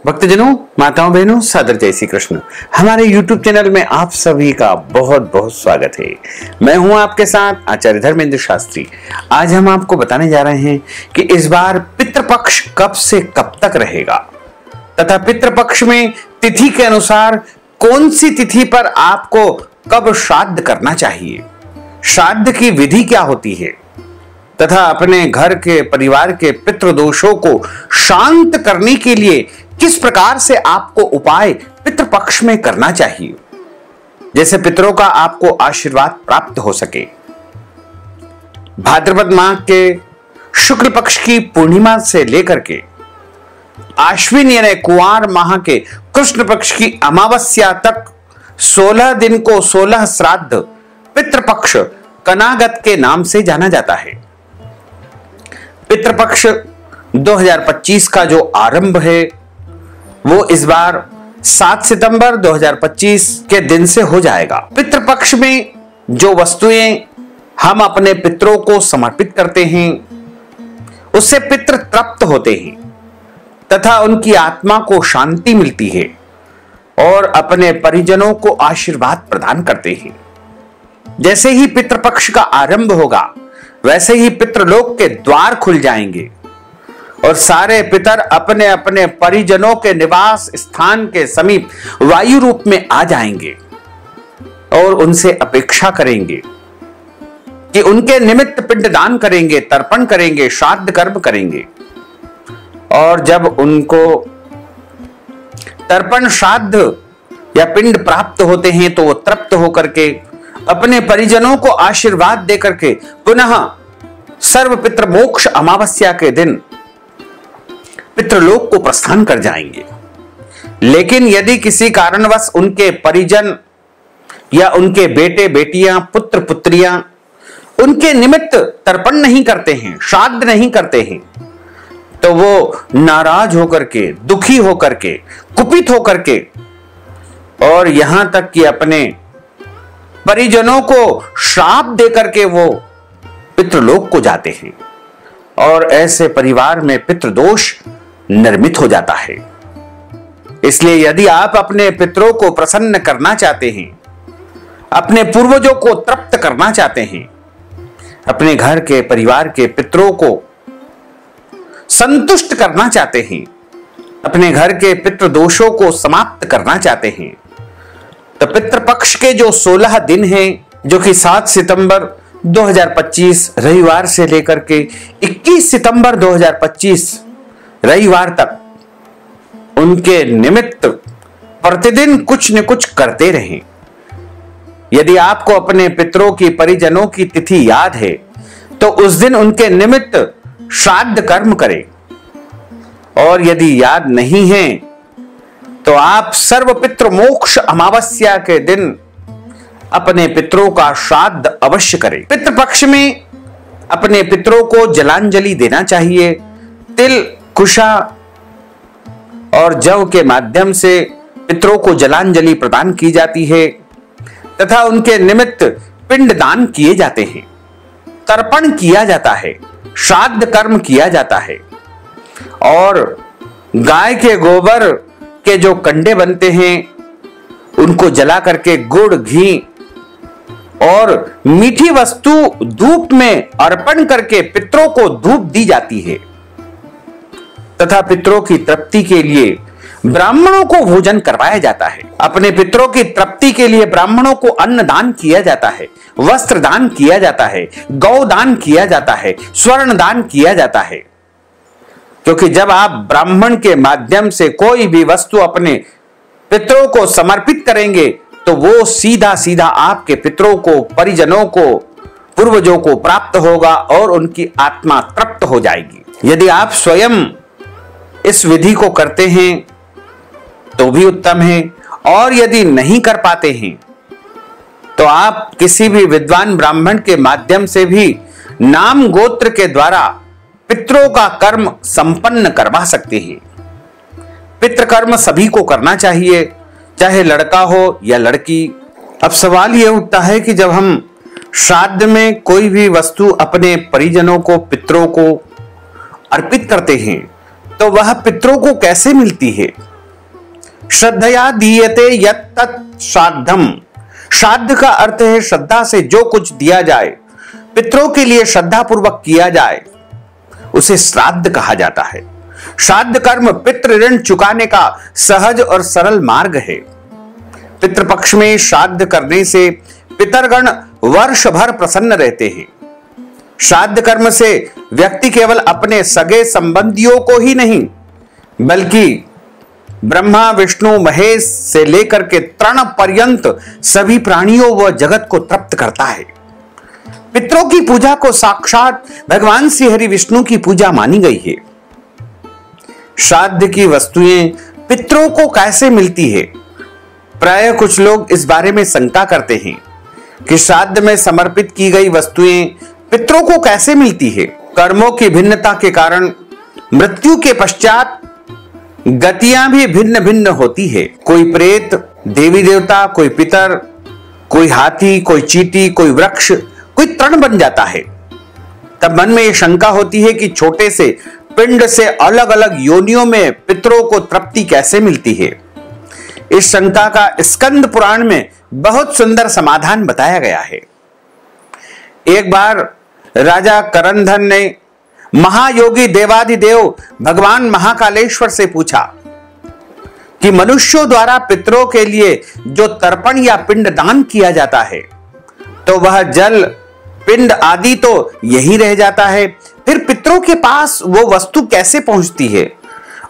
भक्तजनों, माताओं, बहनों, सादर जय श्री कृष्ण। हमारे YouTube चैनल में आप सभी का बहुत बहुत स्वागत है। मैं हूं आपके साथ आचार्य धर्मेंद्र शास्त्री। आज हम आपको बताने जा रहे हैं कि इस बार पितृपक्ष कब से कब तक रहेगा तथा पितृपक्ष में तिथि के अनुसार कौन सी तिथि पर आपको कब श्राद्ध करना चाहिए, श्राद्ध की विधि क्या होती है तथा अपने घर के परिवार के पितृदोषों को शांत करने के लिए किस प्रकार से आपको उपाय पितृपक्ष में करना चाहिए, जैसे पितरों का आपको आशीर्वाद प्राप्त हो सके। भाद्रपद माह के शुक्ल पक्ष की पूर्णिमा से लेकर के आश्विन यानी कुंवार माह के कृष्ण पक्ष की अमावस्या तक 16 दिन को 16 श्राद्ध पितृपक्ष कनागत के नाम से जाना जाता है। पितृपक्ष 2025 का जो आरंभ है वो इस बार 7 सितंबर 2025 के दिन से हो जाएगा। पितृपक्ष में जो वस्तुएं हम अपने पितरों को समर्पित करते हैं उससे पितृ तृप्त होते हैं तथा उनकी आत्मा को शांति मिलती है और अपने परिजनों को आशीर्वाद प्रदान करते हैं। जैसे ही पितृपक्ष का आरंभ होगा वैसे ही पितृलोक के द्वार खुल जाएंगे और सारे पितर अपने अपने परिजनों के निवास स्थान के समीप वायु रूप में आ जाएंगे और उनसे अपेक्षा करेंगे कि उनके निमित्त पिंडदान करेंगे, तर्पण करेंगे, श्राद्ध कर्म करेंगे। और जब उनको तर्पण, श्राद्ध या पिंड प्राप्त होते हैं तो वो तृप्त होकर के अपने परिजनों को आशीर्वाद देकर के पुनः सर्व पितृ मोक्ष अमावस्या के दिन पितृलोक को प्रस्थान कर जाएंगे। लेकिन यदि किसी कारणवश उनके परिजन या उनके बेटे बेटियां, पुत्र पुत्रियां उनके निमित्त तर्पण नहीं करते हैं, श्राद्ध नहीं करते हैं, तो वो नाराज होकर के, दुखी होकर के, कुपित होकर के और यहां तक कि अपने परिजनों को श्राप देकर के वो पितृलोक को जाते हैं और ऐसे परिवार में पितृदोष निर्मित हो जाता है। इसलिए यदि आप अपने पितरों को प्रसन्न करना चाहते हैं, अपने पूर्वजों को तृप्त करना चाहते हैं, अपने घर के परिवार के पितरों को संतुष्ट करना चाहते हैं, अपने घर के पितृदोषों को समाप्त करना चाहते हैं, तो पितृपक्ष के जो 16 दिन हैं, जो कि 7 सितंबर 2025 रविवार से लेकर के 21 सितंबर 2025 रविवार तक उनके निमित्त प्रतिदिन कुछ न कुछ करते रहें। यदि आपको अपने पितरों की, परिजनों की तिथि याद है तो उस दिन उनके निमित्त श्राद्ध कर्म करें और यदि याद नहीं है तो आप सर्व पितृ मोक्ष अमावस्या के दिन अपने पितरों का श्राद्ध अवश्य करें। पितृपक्ष में अपने पितरों को जलांजलि देना चाहिए। तिल, कुशा और जव के माध्यम से पितरों को जलांजलि प्रदान की जाती है तथा उनके निमित्त पिंडदान किए जाते हैं, तर्पण किया जाता है, श्राद्ध कर्म किया जाता है और गाय के गोबर के जो कंडे बनते हैं उनको जला करके गुड़, घी और मीठी वस्तु धूप में अर्पण करके पितरों को धूप दी जाती है तथा पितरों की तृप्ति के लिए ब्राह्मणों को भोजन करवाया जाता है। अपने पितरों की तृप्ति के लिए ब्राह्मणों को अन्न दान किया जाता है, वस्त्र दान किया जाता है, गौ दान किया जाता है, स्वर्ण दान किया जाता है। क्योंकि जब आप ब्राह्मण के माध्यम से कोई भी वस्तु अपने पितरों को समर्पित करेंगे तो वो सीधा सीधा आपके पितरों को, परिजनों को, पूर्वजों को प्राप्त होगा और उनकी आत्मा तृप्त हो जाएगी। यदि आप स्वयं इस विधि को करते हैं तो भी उत्तम है और यदि नहीं कर पाते हैं तो आप किसी भी विद्वान ब्राह्मण के माध्यम से भी नाम गोत्र के द्वारा पितरों का कर्म संपन्न करवा सकते हैं। पितृकर्म सभी को करना चाहिए, चाहे लड़का हो या लड़की। अब सवाल यह उठता है कि जब हम श्राद्ध में कोई भी वस्तु अपने परिजनों को, पितरों को अर्पित करते हैं तो वह पितरों को कैसे मिलती है, श्रद्धया दीयते यत् तत् श्राद्धम। श्राद्ध का अर्थ है श्रद्धा से जो कुछ दिया जाए, पितरों के लिए श्रद्धा पूर्वक किया जाए, उसे श्राद्ध कहा जाता है। श्राद्ध कर्म पितृ ऋण चुकाने का सहज और सरल मार्ग है। पितृपक्ष में श्राद्ध करने से पितरगण वर्ष भर प्रसन्न रहते हैं। श्राद्ध कर्म से व्यक्ति केवल अपने सगे संबंधियों को ही नहीं, बल्कि ब्रह्मा विष्णु महेश से लेकर के तृण पर्यंत सभी प्राणियों व जगत को तृप्त करता है। पितरों की पूजा को साक्षात भगवान श्री हरि विष्णु की पूजा मानी गई है। श्राद्ध की वस्तुएं पितरों को कैसे मिलती है? प्रायः कुछ लोग इस बारे में शंका करते हैं कि श्राद्ध में समर्पित की गई वस्तुएं पितरों को कैसे मिलती है। कर्मों की भिन्नता के कारण मृत्यु के पश्चात गतियां भी भिन्न भिन्न होती है। कोई प्रेत, देवी देवता, कोई पितर, कोई हाथी, कोई चींटी, कोई वृक्ष, कोई तृण बन जाता है। तब मन में यह शंका होती है कि छोटे से पिंड से अलग अलग योनियों में पितरों को तृप्ति कैसे मिलती है। इस शंका का स्कंद पुराण में बहुत सुंदर समाधान बताया गया है। एक बार राजा करंधन ने महायोगी देवाधिदेव भगवान महाकालेश्वर से पूछा कि मनुष्यों द्वारा पितरों के लिए जो तर्पण या पिंड दान किया जाता है, तो वह जल, पिंड आदि तो यही रह जाता है, फिर पितरों के पास वो वस्तु कैसे पहुंचती है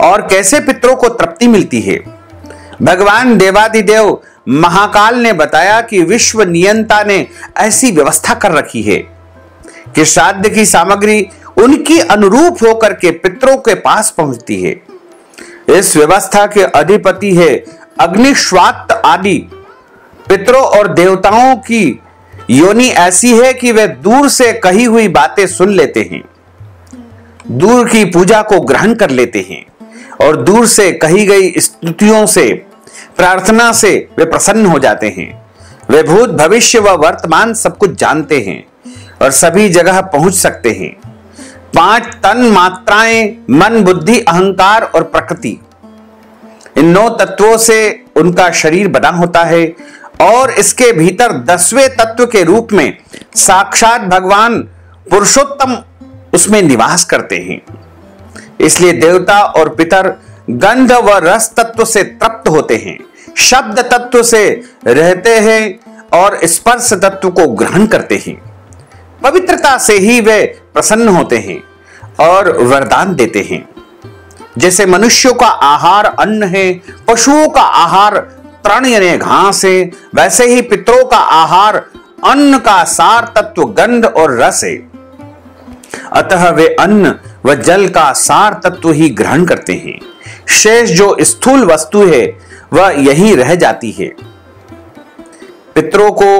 और कैसे पितरों को तृप्ति मिलती है? भगवान देवाधिदेव महाकाल ने बताया कि विश्व नियंता ने ऐसी व्यवस्था कर रखी है कि श्राद्ध की सामग्री उनकी अनुरूप होकर के पितरों के पास पहुंचती है। इस व्यवस्था के अधिपति है अग्निश्वात आदि। पितरों और देवताओं की योनि ऐसी है कि वे दूर से कही हुई बातें सुन लेते हैं, दूर की पूजा को ग्रहण कर लेते हैं और दूर से कही गई स्तुतियों से, प्रार्थना से वे प्रसन्न हो जाते हैं। वे भूत, भविष्य व वर्तमान सब कुछ जानते हैं और सभी जगह पहुंच सकते हैं। 5 तन मात्राएं, मन, बुद्धि, अहंकार और प्रकृति, इन 9 तत्वों से उनका शरीर बना होता है और इसके भीतर 10वें तत्व के रूप में साक्षात भगवान पुरुषोत्तम उसमें निवास करते हैं। इसलिए देवता और पितर गंध व रस तत्व से तृप्त होते हैं, शब्द तत्व से रहते हैं और स्पर्श तत्व को ग्रहण करते हैं। पवित्रता से ही वे प्रसन्न होते हैं और वरदान देते हैं। जैसे मनुष्यों का आहार अन्न है, पशुओं का आहार तृण यानी घास है, वैसे ही पितरों का आहार अन्न का सार तत्व गंध और रस है। अतः वे अन्न व जल का सार तत्व ही ग्रहण करते हैं। शेष जो स्थूल वस्तु है वह यही रह जाती है। पितरों को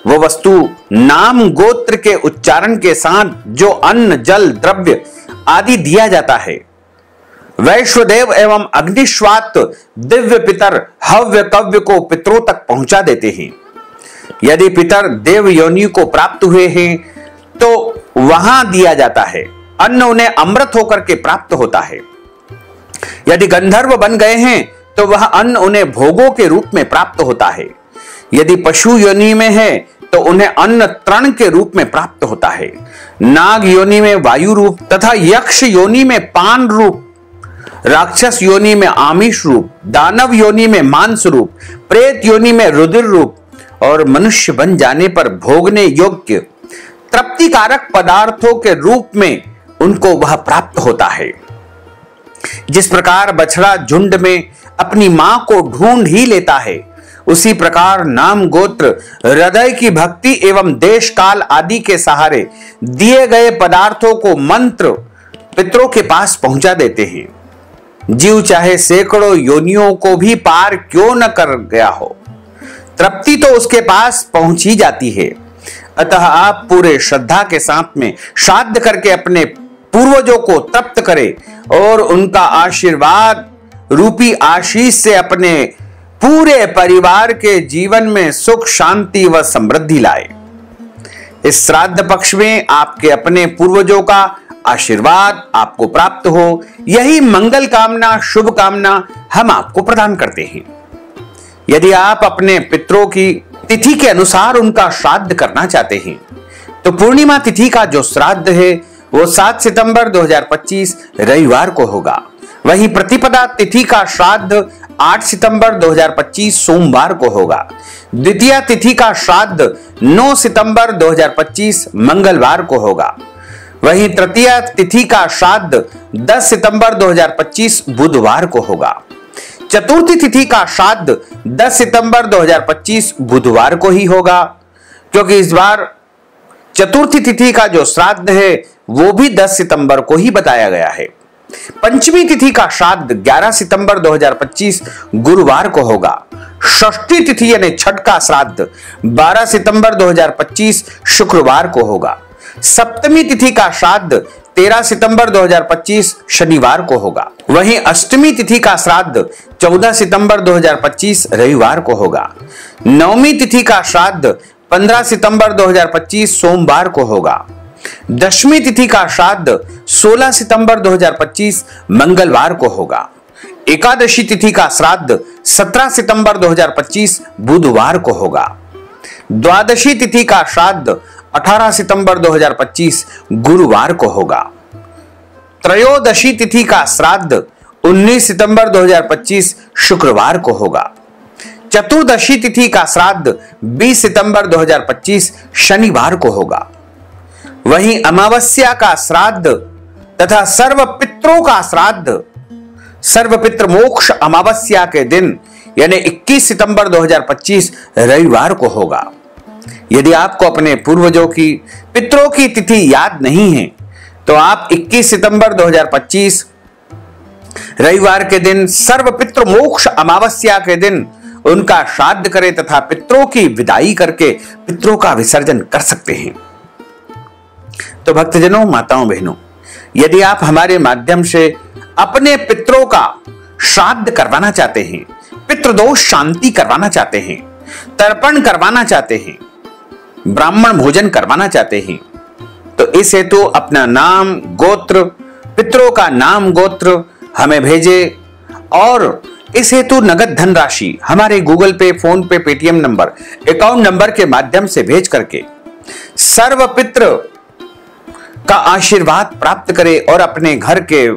वह वस्तु नाम गोत्र के उच्चारण के साथ जो अन्न, जल, द्रव्य आदि दिया जाता है, वैश्वदेव एवं अग्निश्वात दिव्य पितर हव्य कव्य को पितरों तक पहुंचा देते हैं। यदि पितर देव योनि को प्राप्त हुए हैं तो वहां दिया जाता है, अन्न उन्हें अमृत होकर के प्राप्त होता है। यदि गंधर्व बन गए हैं तो वह अन्न उन्हें भोगों के रूप में प्राप्त होता है। यदि पशु योनि में है तो उन्हें अन्न तृण के रूप में प्राप्त होता है। नाग योनि में वायु रूप तथा यक्ष योनि में पान रूप, राक्षस योनि में आमिष रूप, दानव योनि में मांस रूप, प्रेत योनि में रुधिर रूप और मनुष्य बन जाने पर भोगने योग्य तृप्तिकारक पदार्थों के रूप में उनको वह प्राप्त होता है। जिस प्रकार बछड़ा झुंड में अपनी मां को ढूंढ ही लेता है, उसी प्रकार नाम गोत्र हृदय की भक्ति एवं देश काल आदि के सहारे दिए गए पदार्थों को मंत्र पितरों के पास पहुंचा देते हैं। जीव चाहे सैकड़ों योनियों को भी पार क्यों न कर गया हो, तृप्ति तो उसके पास पहुंच ही जाती है। अतः आप पूरे श्रद्धा के साथ में श्राद्ध करके अपने पूर्वजों को तृप्त करें और उनका आशीर्वाद रूपी आशीष से अपने पूरे परिवार के जीवन में सुख, शांति व समृद्धि लाए। इस श्राद्ध पक्ष में आपके अपने पूर्वजों का आशीर्वाद आपको प्राप्त हो, यही मंगल कामना, शुभ कामना हम आपको प्रदान करते हैं। यदि आप अपने पितरों की तिथि के अनुसार उनका श्राद्ध करना चाहते हैं तो पूर्णिमा तिथि का जो श्राद्ध है वो 7 सितंबर 2025 रविवार को होगा। वहीं प्रतिपदा तिथि का श्राद्ध 8 सितंबर 2025 सोमवार को होगा। द्वितीया तिथि का श्राद्ध 9 सितंबर 2025 मंगलवार को होगा। वहीं तृतीया तिथि का श्राद्ध 10 सितंबर 2025 बुधवार को होगा। चतुर्थी तिथि का श्राद्ध 10 सितंबर 2025 बुधवार को ही होगा, क्योंकि इस बार चतुर्थी तिथि का जो श्राद्ध है वो भी 10 सितंबर को ही बताया गया है। पंचमी तिथि का श्राद्ध 11 सितंबर 2025 गुरुवार को होगा। षष्ठी तिथि यानी छठ का श्राद्ध 12 सितंबर 2025 शुक्रवार को होगा। सप्तमी तिथि का श्राद्ध 13 सितंबर 2025 शनिवार को होगा। वहीं अष्टमी तिथि का श्राद्ध 14 सितंबर 2025 रविवार को होगा। नवमी तिथि का श्राद्ध 15 सितंबर 2025 सोमवार को होगा। दशमी तिथि का श्राद्ध 16 सितंबर 2025 मंगलवार को होगा। एकादशी तिथि का श्राद्ध 17 सितंबर 2025 बुधवार को होगा। द्वादशी तिथि का श्राद्ध 18 सितंबर 2025 गुरुवार को होगा। त्रयोदशी तिथि का श्राद्ध 19 सितंबर 2025 शुक्रवार को होगा। चतुर्दशी तिथि का श्राद्ध 20 सितंबर 2025 शनिवार को होगा। वहीं अमावस्या का श्राद्ध तथा सर्व पितरों का श्राद्ध सर्वपितृ मोक्ष अमावस्या के दिन यानी 21 सितंबर 2025 रविवार को होगा। यदि आपको अपने पूर्वजों की पितरों की तिथि याद नहीं है तो आप 21 सितंबर 2025 रविवार के दिन सर्वपितृ मोक्ष अमावस्या के दिन उनका श्राद्ध करें तथा पितरों की विदाई करके पितरों का विसर्जन कर सकते हैं। तो भक्तजनों, माताओं, बहनों, यदि आप हमारे माध्यम से अपने पितरों का श्राद्ध करवाना चाहते हैं, पितृदोष शांति करवाना चाहते हैं, तर्पण करवाना चाहते हैं, ब्राह्मण भोजन करवाना चाहते हैं, तो इस हेतु अपना नाम, गोत्र, पितरों का नाम, गोत्र हमें भेजे और इस हेतु नगद धनराशि हमारे गूगल पे, फोन पे, पेटीएम नंबर, अकाउंट नंबर के माध्यम से भेज करके सर्व पितृ का आशीर्वाद प्राप्त करें और अपने घर के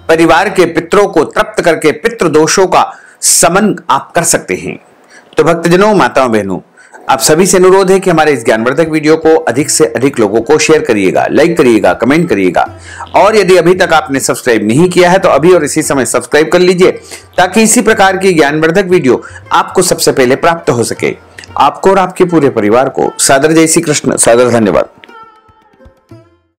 परिवार के पितरों को तृप्त करके पितृ दोषों का समन आप कर सकते हैं। तो भक्तजनों, माताओं, बहनों, आप सभी से अनुरोध है कि हमारे इस ज्ञानवर्धक वीडियो को अधिक से अधिक लोगों को शेयर करिएगा, लाइक करिएगा, कमेंट करिएगा और यदि अभी तक आपने सब्सक्राइब नहीं किया है तो अभी और इसी समय सब्सक्राइब कर लीजिए ताकि इसी प्रकार की ज्ञानवर्धक वीडियो आपको सबसे पहले प्राप्त हो सके। आपको और आपके पूरे परिवार को सादर जय श्री कृष्ण, सादर धन्यवाद।